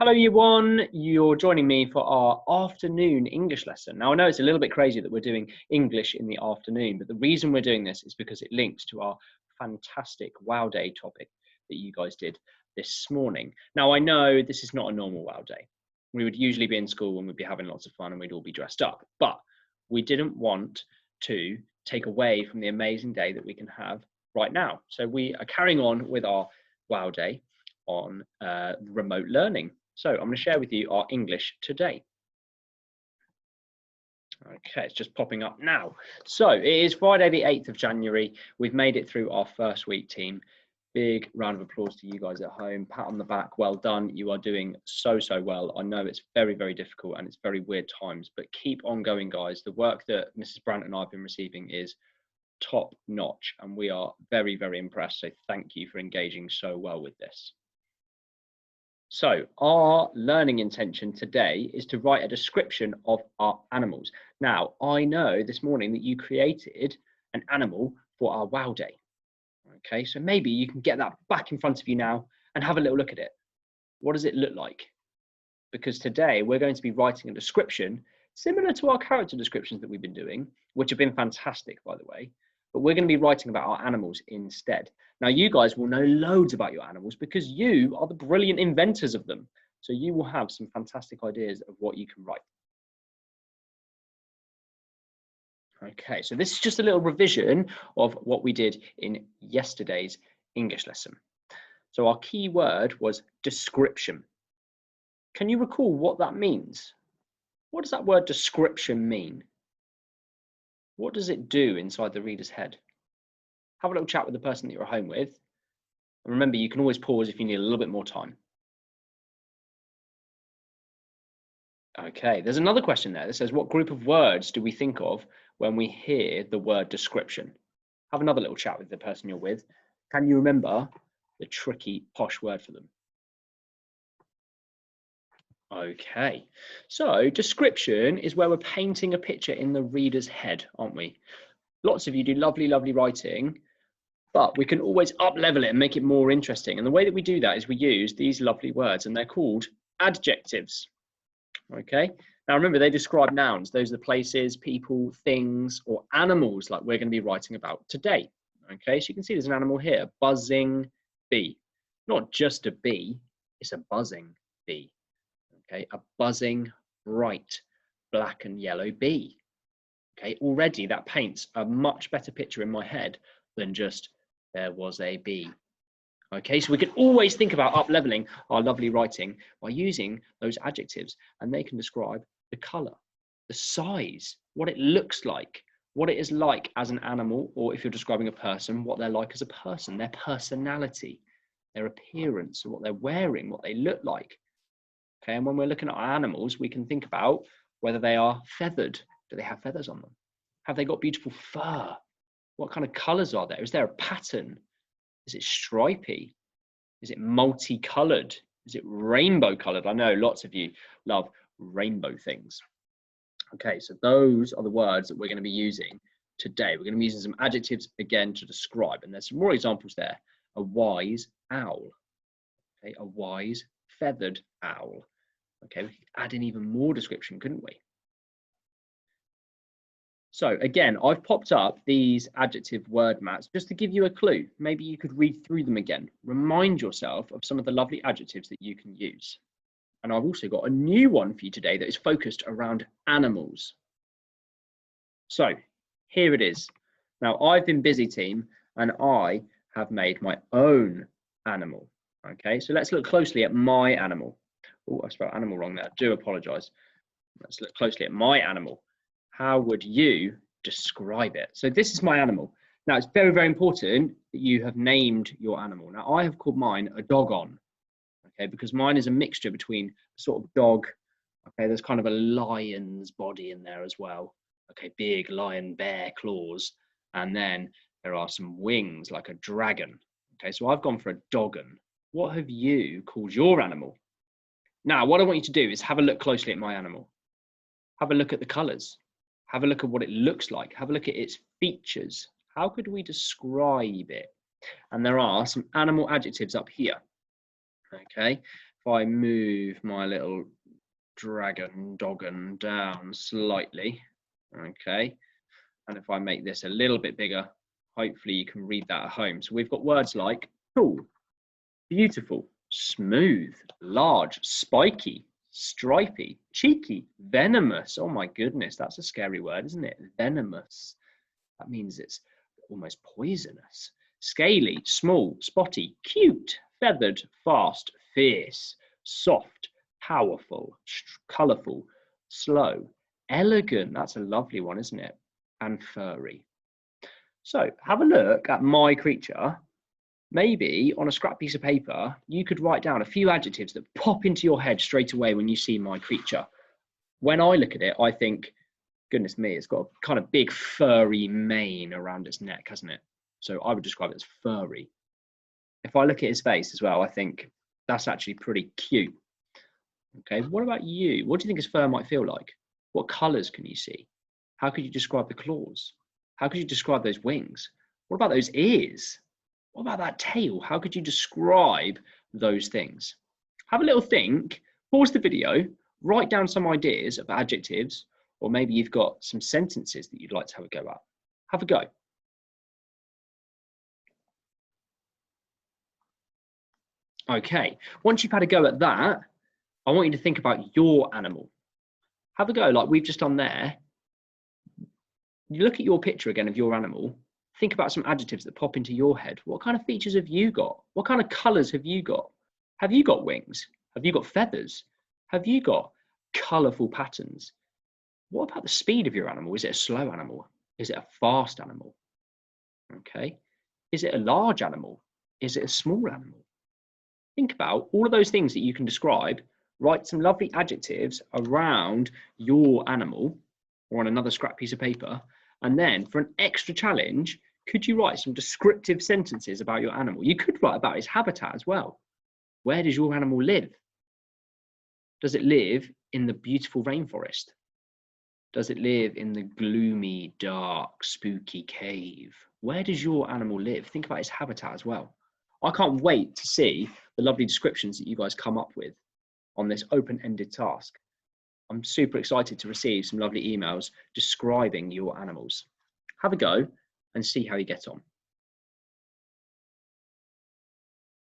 Hello, year one. You're joining me for our afternoon English lesson. Now, I know it's a little bit crazy that we're doing English in the afternoon, but the reason we're doing this is because it links to our fantastic Wow Day topic that you guys did this morning. Now, I know this is not a normal Wow Day. We would usually be in school and we'd be having lots of fun and we'd all be dressed up, but we didn't want to take away from the amazing day that we can have right now. So we are carrying on with our Wow Day on remote learning. So I'm going to share with you our English today. Okay, it's just popping up now. So it is Friday the 8th of January. We've made it through our first week, team. Big round of applause to you guys at home. Pat on the back, well done. You are doing so well. I know it's very, very difficult and it's very weird times, but keep on going, guys. The work that Mrs. Brandt and I have been receiving is top notch and we are very, very impressed. So thank you for engaging so well with this. So our learning intention today is to write a description of our animals. Now, I know this morning that you created an animal for our Wow Day. Okay, so maybe you can get that back in front of you now and have a little look at it. What does it look like? Because today we're going to be writing a description similar to our character descriptions that we've been doing, which have been fantastic, by the way. But we're going to be writing about our animals instead. Now, you guys will know loads about your animals because you are the brilliant inventors of them. So you will have some fantastic ideas of what you can write. Okay, so this is just a little revision of what we did in yesterday's English lesson. So our key word was description. Can you recall what that means? What does that word description mean? What does it do inside the reader's head? Have a little chat with the person that you're at home with. And remember, you can always pause if you need a little bit more time. Okay, there's another question there that says, what group of words do we think of when we hear the word description? Have another little chat with the person you're with. Can you remember the tricky, posh word for them? Okay, so description is where we're painting a picture in the reader's head, aren't we? Lots of you do lovely, lovely writing, but we can always up-level it and make it more interesting. And the way that we do that is we use these lovely words and they're called adjectives. Okay, now remember they describe nouns. Those are the places, people, things, or animals like we're going to be writing about today. Okay, so you can see there's an animal here, buzzing bee. Not just a bee, it's a buzzing bee. Okay, a buzzing, bright, black and yellow bee. Okay, already that paints a much better picture in my head than just there was a bee. Okay, so we can always think about up-leveling our lovely writing by using those adjectives, and they can describe the color, the size, what it looks like, what it is like as an animal, or if you're describing a person, what they're like as a person, their personality, their appearance, what they're wearing, what they look like. Okay, and when we're looking at our animals, we can think about whether they are feathered. Do they have feathers on them? Have they got beautiful fur? What kind of colors are there? Is there a pattern? Is it stripy? Is it multicolored? Is it rainbow colored? I know lots of you love rainbow things. Okay, so those are the words that we're going to be using today. We're going to be using some adjectives again to describe, and there's some more examples there. A wise owl. Okay, a wise feathered owl. Okay, we could add in even more description, couldn't we? So again, I've popped up these adjective word mats just to give you a clue. Maybe you could read through them again. Remind yourself of some of the lovely adjectives that you can use. And I've also got a new one for you today that is focused around animals. So here it is. Now I've been busy, team, and I have made my own animal. Okay, so let's look closely at my animal. Oh, I spelled animal wrong there. I do apologize. Let's look closely at my animal. How would you describe it? So this is my animal. Now it's very, very important that you have named your animal. Now I have called mine a dogon, okay, because mine is a mixture between a sort of dog, okay, there's kind of a lion's body in there as well, okay, big lion, bear claws, and then there are some wings like a dragon, okay, so I've gone for a dogon. What have you called your animal? Now, what I want you to do is have a look closely at my animal. Have a look at the colors. Have a look at what it looks like. Have a look at its features. How could we describe it? And there are some animal adjectives up here. Okay, if I move my little dragon doggon down slightly, okay, and if I make this a little bit bigger, hopefully you can read that at home. So we've got words like cool, beautiful, smooth, large, spiky, stripy, cheeky, venomous. Oh my goodness, that's a scary word, isn't it? Venomous. That means it's almost poisonous. Scaly, small, spotty, cute, feathered, fast, fierce, soft, powerful, colourful, slow, elegant. That's a lovely one, isn't it? And furry. So have a look at my creature. Maybe on a scrap piece of paper, you could write down a few adjectives that pop into your head straight away when you see my creature. When I look at it, I think, goodness me, it's got a kind of big furry mane around its neck, hasn't it? So I would describe it as furry. If I look at his face as well, I think that's actually pretty cute. Okay, what about you? What do you think his fur might feel like? What colors can you see? How could you describe the claws? How could you describe those wings? What about those ears? What about that tail? How could you describe those things? Have a little think, pause the video, write down some ideas of adjectives, or maybe you've got some sentences that you'd like to have a go at. Have a go. Okay, once you've had a go at that, I want you to think about your animal. Have a go like we've just done there. You look at your picture again of your animal. Think about some adjectives that pop into your head. What kind of features have you got? What kind of colours have you got? Have you got wings? Have you got feathers? Have you got colourful patterns? What about the speed of your animal? Is it a slow animal? Is it a fast animal? Okay. Is it a large animal? Is it a small animal? Think about all of those things that you can describe. Write some lovely adjectives around your animal or on another scrap piece of paper. And then for an extra challenge, could you write some descriptive sentences about your animal? You could write about his habitat as well. Where does your animal live? Does it live in the beautiful rainforest? Does it live in the gloomy, dark, spooky cave? Where does your animal live? Think about its habitat as well. I can't wait to see the lovely descriptions that you guys come up with on this open-ended task. I'm super excited to receive some lovely emails describing your animals. Have a go and see how you get on.